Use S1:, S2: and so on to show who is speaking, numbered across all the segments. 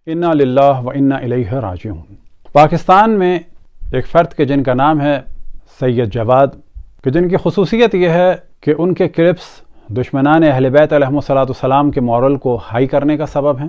S1: انا للہ و انا الیہ راجعون۔ پاکستان میں ایک فرد کے جن کا نام ہے سید جواد، کہ جن کی خصوصیت یہ ہے کہ ان کے کلپس دشمنان اہل بیت علیہم السلام کے مورل کو ہائی کرنے کا سبب ہیں،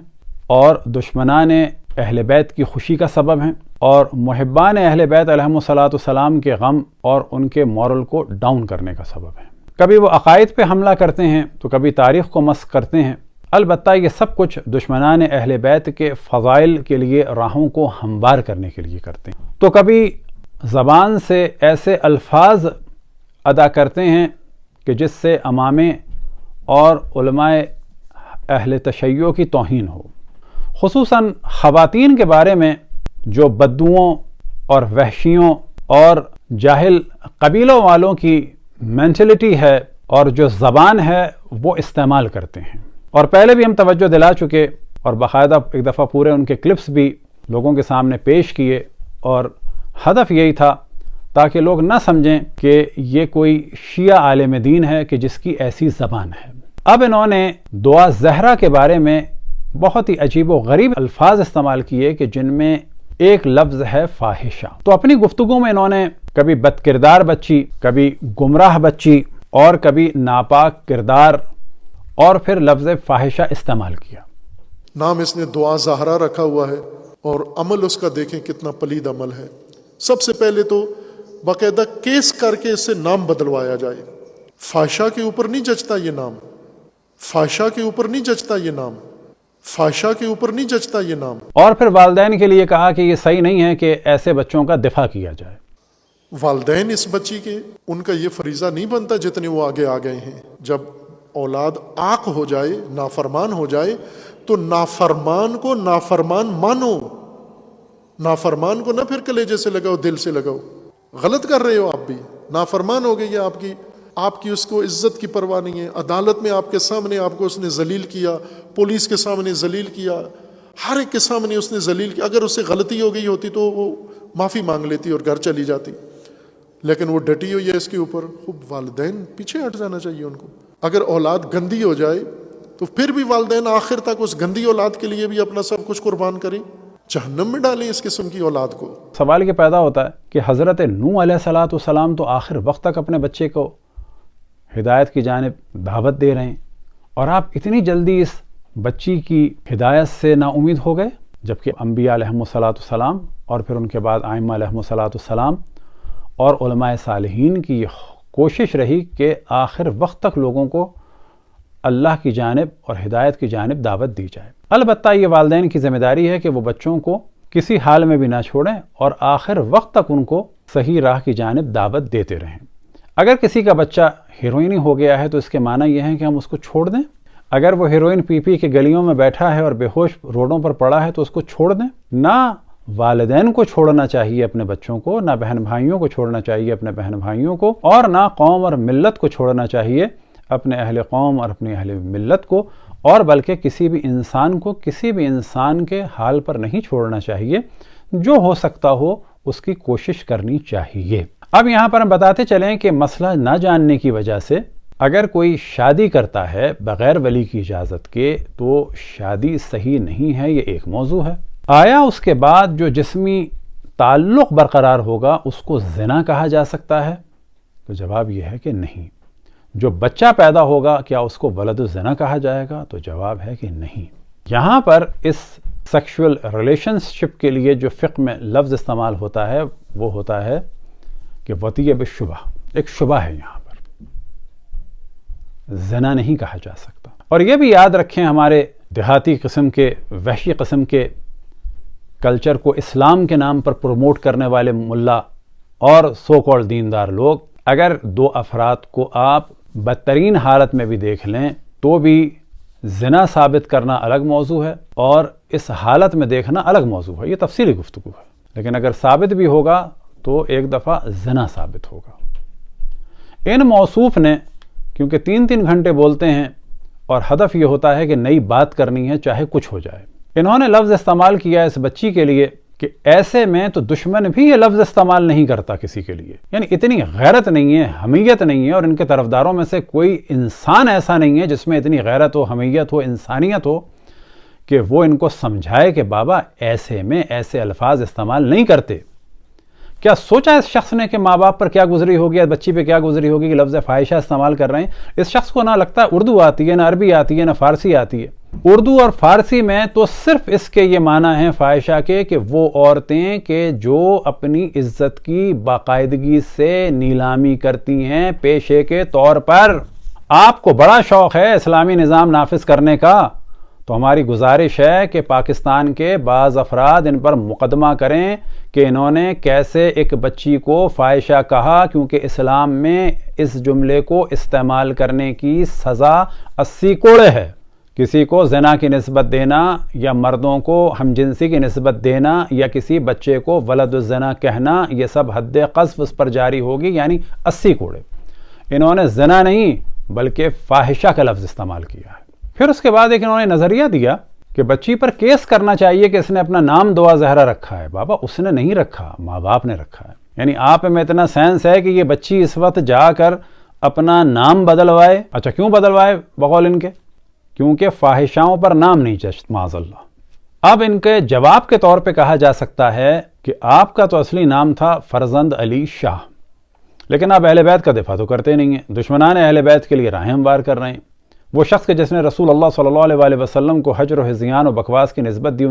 S1: اور دشمنان اہل بیت کی خوشی کا سبب ہیں، اور محبان اہل بیت علیہم السلام کے غم اور ان کے مورل کو ڈاؤن کرنے کا سبب ہیں۔ کبھی وہ عقائد پہ حملہ کرتے ہیں تو کبھی تاریخ کو مسخ کرتے ہیں۔ البتہ یہ سب کچھ دشمنان اہل بیت کے فضائل کے لیے راہوں کو ہموار کرنے کے لیے کرتے ہیں۔ تو کبھی زبان سے ایسے الفاظ ادا کرتے ہیں کہ جس سے امامے اور علماء اہل تشیع کی توہین ہو، خصوصاً خواتین کے بارے میں جو بددعاؤں اور وحشیوں اور جاہل قبیلوں والوں کی مینٹلٹی ہے اور جو زبان ہے وہ استعمال کرتے ہیں۔ اور پہلے بھی ہم توجہ دلا چکے اور باقاعدہ ایک دفعہ پورے ان کے کلپس بھی لوگوں کے سامنے پیش کیے، اور ہدف یہی تھا تاکہ لوگ نہ سمجھیں کہ یہ کوئی شیعہ عالم دین ہے کہ جس کی ایسی زبان ہے۔ اب انہوں نے دعا زہرا کے بارے میں بہت ہی عجیب و غریب الفاظ استعمال کیے کہ جن میں ایک لفظ ہے فاحشہ۔ تو اپنی گفتگو میں انہوں نے کبھی بد کردار بچی، کبھی گمراہ بچی، اور کبھی ناپاک کردار، اور پھر لفظ فاحشہ استعمال کیا۔
S2: نام اس نے دعا زہرا رکھا ہوا ہے، اور عمل اس کا دیکھیں کتنا پلید عمل ہے۔ سب سے پہلے تو باقاعدہ کیس کر کے اس سے نام بدلوایا جائے۔ فاحشہ کے اوپر نہیں جچتا یہ نام، فاحشہ کے اوپر نہیں جچتا یہ نام، فاحشہ کے اوپر نہیں جچتا یہ نام۔
S1: اور پھر والدین کے لیے کہا کہ یہ صحیح نہیں ہے کہ ایسے بچوں کا دفاع کیا جائے۔
S2: والدین اس بچی کے، ان کا یہ فریضہ نہیں بنتا جتنے وہ آگے آ گئے ہیں۔ جب اولاد عاق ہو جائے، نافرمان ہو جائے، تو نافرمان کو نافرمان مانو، نافرمان کو نہ پھر کلیجے سے لگاؤ، دل سے لگاؤ۔ غلط کر رہے ہو آپ بھی، نافرمان ہو گئی ہے آپ کی اس کو عزت کی پرواہ نہیں ہے۔ عدالت میں آپ کے سامنے آپ کو اس نے ذلیل کیا، پولیس کے سامنے ذلیل کیا، ہر ایک کے سامنے اس نے ذلیل کیا۔ اگر اس سے غلطی ہو گئی ہوتی تو وہ معافی مانگ لیتی اور گھر چلی جاتی، لیکن وہ ڈٹی ہوئی ہے اس کے اوپر۔ خوب والدین پیچھے ہٹ جانا چاہیے ان کو۔ اگر اولاد گندی ہو جائے تو پھر بھی والدین آخر تک اس گندی اولاد کے لیے بھی اپنا سب کچھ قربان کریں، جہنم میں ڈالیں اس قسم کی اولاد کو۔
S1: سوال یہ پیدا ہوتا ہے کہ حضرت نوح علیہ السلام تو آخر وقت تک اپنے بچے کو ہدایت کی جانب دعوت دے رہے ہیں، اور آپ اتنی جلدی اس بچی کی ہدایت سے نا امید ہو گئے، جبکہ انبیاء علیہم السلام اور پھر ان کے بعد ائمہ علیہم السلام اور علماء صالحین کی یہ کوشش رہی کہ آخر وقت تک لوگوں کو اللہ کی جانب اور ہدایت کی جانب دعوت دی جائے۔ البتہ یہ والدین کی ذمہ داری ہے کہ وہ بچوں کو کسی حال میں بھی نہ چھوڑیں اور آخر وقت تک ان کو صحیح راہ کی جانب دعوت دیتے رہیں۔ اگر کسی کا بچہ ہیروئنی ہو گیا ہے تو اس کے معنی یہ ہے کہ ہم اس کو چھوڑ دیں۔ اگر وہ ہیروئن پی پی کے گلیوں میں بیٹھا ہے اور بے ہوش روڈوں پر پڑا ہے تو اس کو چھوڑ دیں۔ نہ والدین کو چھوڑنا چاہیے اپنے بچوں کو، نہ بہن بھائیوں کو چھوڑنا چاہیے اپنے بہن بھائیوں کو، اور نہ قوم اور ملت کو چھوڑنا چاہیے اپنے اہل قوم اور اپنے اہل ملت کو، اور بلکہ کسی بھی انسان کو کسی بھی انسان کے حال پر نہیں چھوڑنا چاہیے۔ جو ہو سکتا ہو اس کی کوشش کرنی چاہیے۔ اب یہاں پر ہم بتاتے چلیں کہ مسئلہ نہ جاننے کی وجہ سے اگر کوئی شادی کرتا ہے بغیر ولی کی اجازت کے تو شادی صحیح نہیں ہے، یہ ایک موضوع ہے۔ آیا اس کے بعد جو جسمی تعلق برقرار ہوگا اس کو زنا کہا جا سکتا ہے؟ تو جواب یہ ہے کہ نہیں۔ جو بچہ پیدا ہوگا کیا اس کو ولد الزنا کہا جائے گا؟ تو جواب ہے کہ نہیں۔ یہاں پر اس سیکشول ریلیشن شپ کے لیے جو فقہ میں لفظ استعمال ہوتا ہے وہ ہوتا ہے کہ وطیہ بالشبہ، ایک شبہ ہے، یہاں پر زنا نہیں کہا جا سکتا۔ اور یہ بھی یاد رکھیں، ہمارے دیہاتی قسم کے وحشی قسم کے کلچر کو اسلام کے نام پر پروموٹ کرنے والے ملا اور سو کال دیندار لوگ، اگر دو افراد کو آپ بدترین حالت میں بھی دیکھ لیں تو بھی زنا ثابت کرنا الگ موضوع ہے اور اس حالت میں دیکھنا الگ موضوع ہے، یہ تفصیلی گفتگو ہے۔ لیکن اگر ثابت بھی ہوگا تو ایک دفعہ زنا ثابت ہوگا۔ ان موصوف نے کیونکہ 3 گھنٹے بولتے ہیں اور ہدف یہ ہوتا ہے کہ نئی بات کرنی ہے چاہے کچھ ہو جائے، انہوں نے لفظ استعمال کیا اس بچی کے لیے کہ ایسے میں تو دشمن بھی یہ لفظ استعمال نہیں کرتا کسی کے لیے۔ یعنی اتنی غیرت نہیں ہے، حمیت نہیں ہے، اور ان کے طرفداروں میں سے کوئی انسان ایسا نہیں ہے جس میں اتنی غیرت ہو، حمیت ہو، انسانیت ہو کہ وہ ان کو سمجھائے کہ بابا ایسے میں ایسے الفاظ استعمال نہیں کرتے. کیا سوچا اس شخص نے کہ ماں باپ پر کیا گزری ہوگی یا بچی پہ کیا گزری ہوگی کہ لفظ فاحشہ استعمال کر رہے ہیں؟ اس شخص کو نہ لگتا ہے اردو آتی ہے، نہ عربی آتی ہے، نہ فارسی آتی ہے. اردو اور فارسی میں تو صرف اس کے یہ معنی ہیں فاحشہ کے کہ وہ عورتیں کہ جو اپنی عزت کی باقاعدگی سے نیلامی کرتی ہیں پیشے کے طور پر. آپ کو بڑا شوق ہے اسلامی نظام نافذ کرنے کا، تو ہماری گزارش ہے کہ پاکستان کے بعض افراد ان پر مقدمہ کریں کہ انہوں نے کیسے ایک بچی کو فاحشہ کہا، کیونکہ اسلام میں اس جملے کو استعمال کرنے کی سزا 80 کوڑے ہے. کسی کو زنا کی نسبت دینا یا مردوں کو ہم جنسی کی نسبت دینا یا کسی بچے کو ولد الزنا کہنا، یہ سب حد قذف اس پر جاری ہوگی، یعنی 80 کوڑے. انہوں نے زنا نہیں بلکہ فاحشہ کا لفظ استعمال کیا ہے. پھر اس کے بعد ایک انہوں نے نظریہ دیا کہ بچی پر کیس کرنا چاہیے کہ اس نے اپنا نام دعا زہرا رکھا ہے. بابا اس نے نہیں رکھا، ماں باپ نے رکھا ہے. یعنی آپ میں اتنا سینس ہے کہ یہ بچی اس وقت جا کر اپنا نام بدلوائے. اچھا کیوں بدلوائے بقول ان کے؟ کیونکہ فاحشاؤں پر نام نہیں چشت معاذ اللہ. اب ان کے جواب کے طور پہ کہا جا سکتا ہے کہ آپ کا تو اصلی نام تھا فرزند علی شاہ، لیکن آپ اہل بیت کا دفاع تو کرتے نہیں ہیں، دشمنان اہل بیت کے لیے راہیں ہموار کر رہے ہیں. وہ شخص کہ جس نے رسول اللہ صلی اللہ علیہ وآلہ وسلم کو حجر و ہذیان و بکواس کی نسبت دی،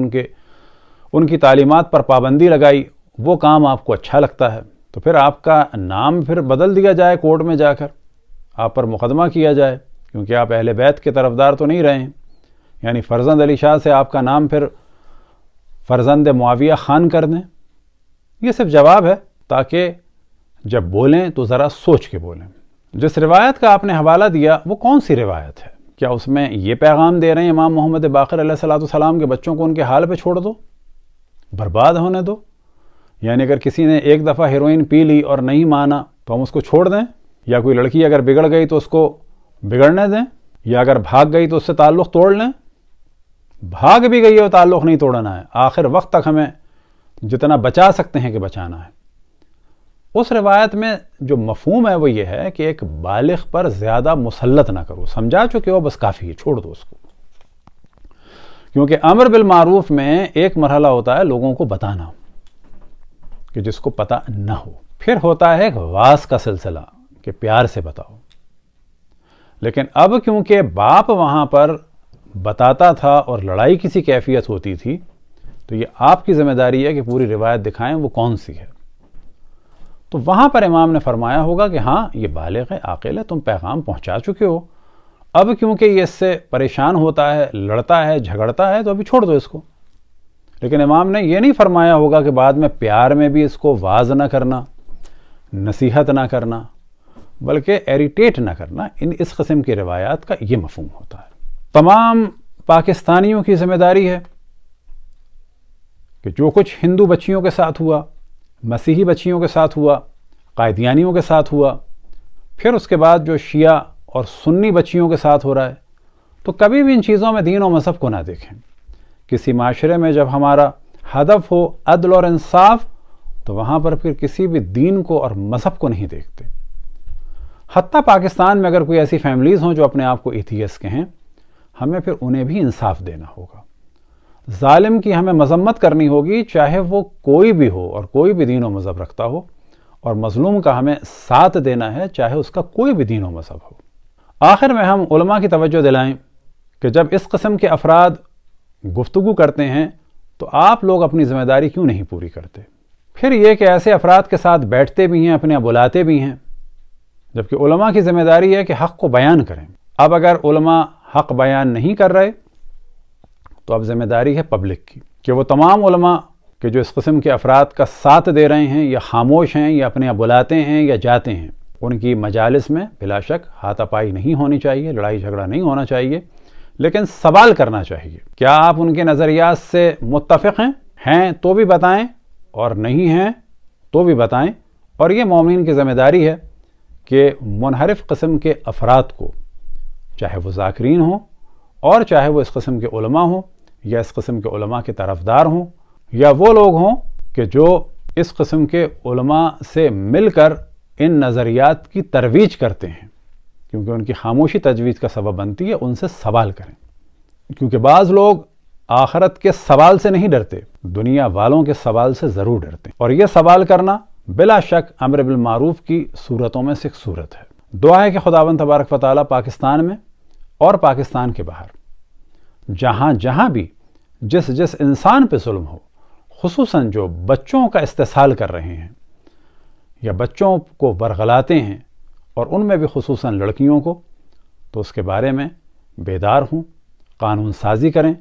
S1: ان کی تعلیمات پر پابندی لگائی، وہ کام آپ کو اچھا لگتا ہے، تو پھر آپ کا نام پھر بدل دیا جائے کورٹ میں جا کر، آپ پر مقدمہ کیا جائے، کیونکہ آپ اہل بیت کے طرفدار تو نہیں رہے ہیں. یعنی فرزند علی شاہ سے آپ کا نام پھر فرزند معاویہ خان کر دیں. یہ صرف جواب ہے تاکہ جب بولیں تو ذرا سوچ کے بولیں. جس روایت کا آپ نے حوالہ دیا وہ کون سی روایت ہے؟ کیا اس میں یہ پیغام دے رہے ہیں امام محمد باقر علیہ السلام کے بچوں کو ان کے حال پہ چھوڑ دو، برباد ہونے دو؟ یعنی اگر کسی نے ایک دفعہ ہیروئن پی لی اور نہیں مانا تو ہم اس کو چھوڑ دیں؟ یا کوئی لڑکی اگر بگڑ گئی تو اس کو بگڑنے دیں؟ یا اگر بھاگ گئی تو اس سے تعلق توڑ لیں؟ بھاگ بھی گئی ہے تعلق نہیں توڑنا ہے، آخر وقت تک ہمیں جتنا بچا سکتے ہیں کہ بچانا ہے. اس روایت میں جو مفہوم ہے وہ یہ ہے کہ ایک بالغ پر زیادہ مسلط نہ کرو، سمجھا چکے ہو بس کافی ہے، چھوڑ دو اس کو. کیونکہ امر بالمعروف میں ایک مرحلہ ہوتا ہے لوگوں کو بتانا کہ جس کو پتہ نہ ہو، پھر ہوتا ہے ایک واس کا سلسلہ کہ پیار سے بتاؤ. لیکن اب کیونکہ باپ وہاں پر بتاتا تھا اور لڑائی کسی کیفیت ہوتی تھی، تو یہ آپ کی ذمہ داری ہے کہ پوری روایت دکھائیں وہ کون سی ہے. تو وہاں پر امام نے فرمایا ہوگا کہ ہاں یہ بالغ ہے، عاقل ہے، تم پیغام پہنچا چکے ہو، اب کیونکہ یہ اس سے پریشان ہوتا ہے، لڑتا ہے، جھگڑتا ہے، تو ابھی چھوڑ دو اس کو. لیکن امام نے یہ نہیں فرمایا ہوگا کہ بعد میں پیار میں بھی اس کو واز نہ کرنا، نصیحت نہ کرنا، بلکہ ایریٹیٹ نہ کرنا. اس قسم کی روایات کا یہ مفہوم ہوتا ہے. تمام پاکستانیوں کی ذمہ داری ہے کہ جو کچھ ہندو بچیوں کے ساتھ ہوا، مسیحی بچیوں کے ساتھ ہوا، قادیانیوں کے ساتھ ہوا، پھر اس کے بعد جو شیعہ اور سنی بچیوں کے ساتھ ہو رہا ہے، تو کبھی بھی ان چیزوں میں دین و مذہب کو نہ دیکھیں. کسی معاشرے میں جب ہمارا ہدف ہو عدل اور انصاف، تو وہاں پر پھر کسی بھی دین کو اور مذہب کو نہیں دیکھتے. حتیٰ پاکستان میں اگر کوئی ایسی فیملیز ہوں جو اپنے آپ کو ایتھیسٹ کہیں، ہمیں پھر انہیں بھی انصاف دینا ہوگا. ظالم کی ہمیں مذمت کرنی ہوگی، چاہے وہ کوئی بھی ہو اور کوئی بھی دین و مذہب رکھتا ہو، اور مظلوم کا ہمیں ساتھ دینا ہے چاہے اس کا کوئی بھی دین و مذہب ہو. آخر میں ہم علماء کی توجہ دلائیں کہ جب اس قسم کے افراد گفتگو کرتے ہیں تو آپ لوگ اپنی ذمہ داری کیوں نہیں پوری کرتے؟ پھر یہ کہ ایسے افراد کے ساتھ بیٹھتے بھی ہیں، اپنے بلاتے بھی ہیں، جبکہ علماء کی ذمہ داری ہے کہ حق کو بیان کریں. اب اگر علماء حق بیان نہیں کر رہے تو اب ذمہ داری ہے پبلک کی کہ وہ تمام علماء کہ جو اس قسم کے افراد کا ساتھ دے رہے ہیں یا خاموش ہیں یا اپنے بلاتے ہیں یا جاتے ہیں، ان کی مجالس میں بلا شک ہاتھا پائی نہیں ہونی چاہیے، لڑائی جھگڑا نہیں ہونا چاہیے، لیکن سوال کرنا چاہیے. کیا آپ ان کے نظریات سے متفق ہیں تو بھی بتائیں، اور نہیں ہیں تو بھی بتائیں. اور یہ مومنین کی ذمہ داری ہے کہ منحرف قسم کے افراد کو، چاہے وہ ذاکرین ہوں اور چاہے وہ اس قسم کے علماء ہوں یا اس قسم کے علماء کے طرفدار ہوں یا وہ لوگ ہوں کہ جو اس قسم کے علماء سے مل کر ان نظریات کی ترویج کرتے ہیں، کیونکہ ان کی خاموشی تجویز کا سبب بنتی ہے، ان سے سوال کریں. کیونکہ بعض لوگ آخرت کے سوال سے نہیں ڈرتے، دنیا والوں کے سوال سے ضرور ڈرتے ہیں، اور یہ سوال کرنا بلا شک امر بالمعروف کی صورتوں میں سے ایک صورت ہے۔ دعا ہے کہ خداوند تبارک و تعالیٰ پاکستان میں اور پاکستان کے باہر جہاں جہاں بھی جس انسان پہ ظلم ہو، خصوصاً جو بچوں کا استحصال کر رہے ہیں یا بچوں کو ورغلاتے ہیں، اور ان میں بھی خصوصاً لڑکیوں کو، تو اس کے بارے میں بیدار ہوں، قانون سازی کریں،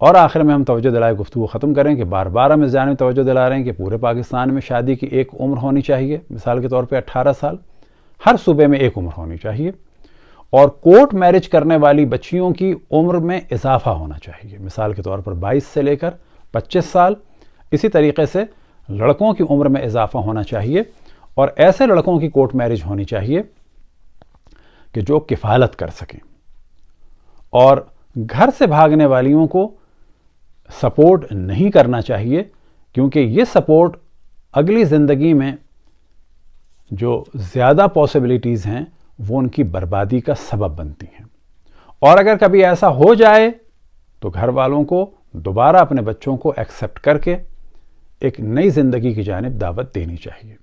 S1: اور آخر میں ہم توجہ دلائے گفتگو ختم کریں کہ بار بار ہم اس جانب توجہ دلا رہے ہیں کہ پورے پاکستان میں شادی کی ایک عمر ہونی چاہیے، مثال کے طور پہ 18 سال، ہر صوبے میں ایک عمر ہونی چاہیے، اور کورٹ میرج کرنے والی بچیوں کی عمر میں اضافہ ہونا چاہیے، مثال کے طور پر 22 سے لے کر 25 سال، اسی طریقے سے لڑکوں کی عمر میں اضافہ ہونا چاہیے، اور ایسے لڑکوں کی کورٹ میرج ہونی چاہیے کہ جو کفالت کر سکیں، اور گھر سے بھاگنے والیوں کو سپورٹ نہیں کرنا چاہیے، کیونکہ یہ سپورٹ اگلی زندگی میں جو زیادہ پاسبلٹیز ہیں وہ ان کی بربادی کا سبب بنتی ہیں، اور اگر کبھی ایسا ہو جائے تو گھر والوں کو دوبارہ اپنے بچوں کو ایکسیپٹ کر کے ایک نئی زندگی کی جانب دعوت دینی چاہیے۔